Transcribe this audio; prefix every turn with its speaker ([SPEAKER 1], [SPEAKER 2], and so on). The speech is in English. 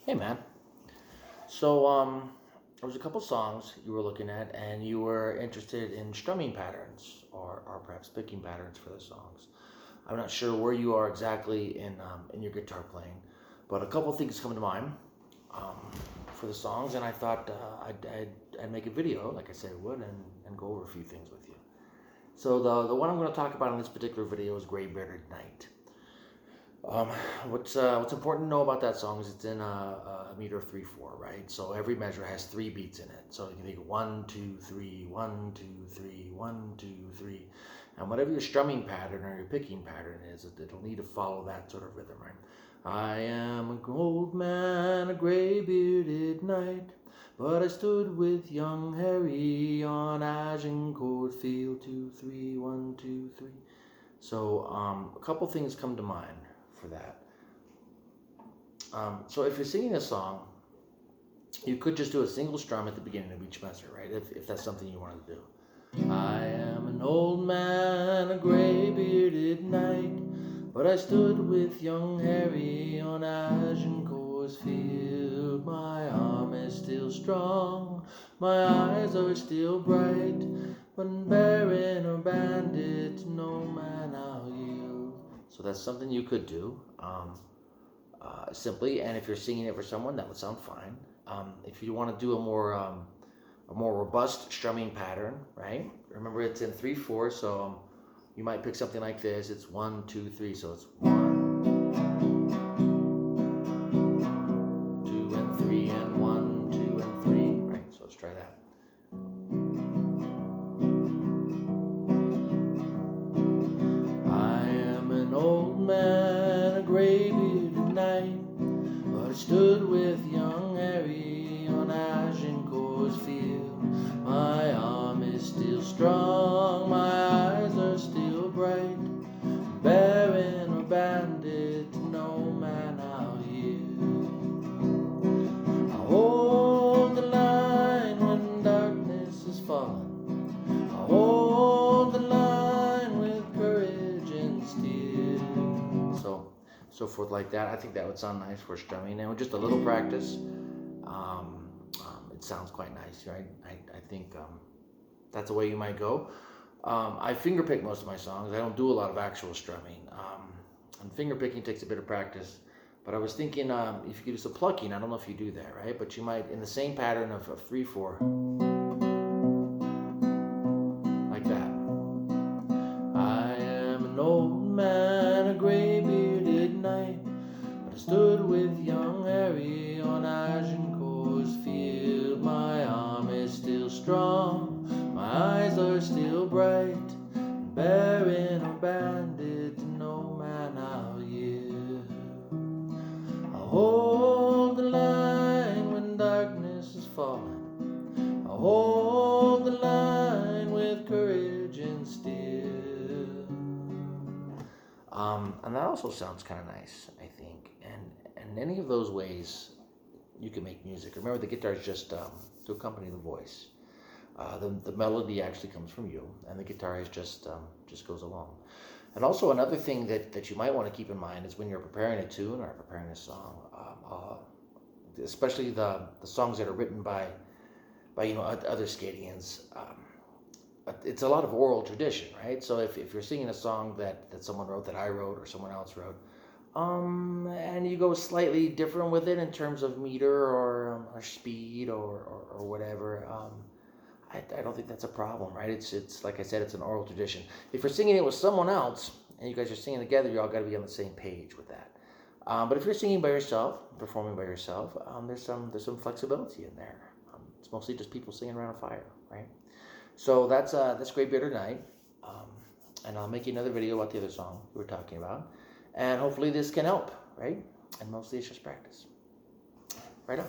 [SPEAKER 1] Hey man. So there was a couple songs you were looking at, and you were interested in strumming patterns or perhaps picking patterns for the songs. I'm not sure where you are exactly in your guitar playing, but a couple things come to mind um, for the songs, and I thought I'd make a video, like I said I would, and go over a few things with you. So the one I'm going to talk about in this particular video is Grey-beardrd Knight. Um, what's important to know about that song is it's in a meter of 3/4, right? So every measure has three beats in it. So you can think of 1, 2, 3, 1, 2, 3, 1, 2, 3, and whatever your strumming pattern or your picking pattern is, it'll need to follow that sort of rhythm, right? I am an old man, a gray-bearded knight, but I stood with young Harry on Agincourt Field, 2, 3, 1, 2, 3. So a couple things come to mind for that. So if you're singing a song, you could just do a single strum at the beginning of each measure, right? If that's something you wanted to do. I am an old man, a gray-bearded knight, but I stood with young Harry on Agincourt's field. My arm is still strong, my eyes are still bright, but baron or bandit, no man I'll yield. So that's something you could do simply, and if you're singing it for someone, that would sound fine. If you want to do a more robust strumming pattern, right? Remember, it's in 3/4, so you might pick something like this. It's 1, 2, 3, so it's 1, 2, and 3, and 1, 2, and 3, right? So let's try that. I am an old man, a gray-bearded knight, but I stood with young Harry on Agincourt's field. My arm is still strong, my eyes are still bright, baron or bandit, no man I'll yield. I hold the line when darkness is falling, I hold the line with courage and steel. So forth like that. I think that would sound nice for strumming, and with just a little practice, it sounds quite nice, right? I think that's the way you might go. I finger pick most of my songs. I don't do a lot of actual strumming, and finger picking takes a bit of practice. But I was thinking if you could do some plucking. I don't know if you do that, right? But you might, in the same pattern of 3/4, like that. I am an old man, a gray-bearded knight, but I stood with young Harry on Agincourt's field. My arm is still strong, my eyes are still bright, and baron or bandit, no man I'll yield. I'll hold the line when darkness is falling, I'll hold the line with courage and steel. And that also sounds kind of nice, I think. And any of those ways you can make music. Remember, the guitar is just to accompany the voice. The melody actually comes from you, and the guitar is just goes along. And also another thing that you might want to keep in mind is when you're preparing a tune or preparing a song, especially the songs that are written by other Scadians. It's a lot of oral tradition, right? So if you're singing a song that someone wrote, that I wrote, or someone else wrote, and you go slightly different with it in terms of meter or speed or whatever, I don't think that's a problem, right? It's like I said, it's an oral tradition. If you're singing it with someone else and you guys are singing together, you all got to be on the same page with that. But if you're singing by yourself, performing by yourself, there's some flexibility in there. It's mostly just people singing around a fire, right? So that's Grey-beardrd Knight, and I'll make you another video about the other song we were talking about, and hopefully this can help, right? And mostly it's just practice. Right on.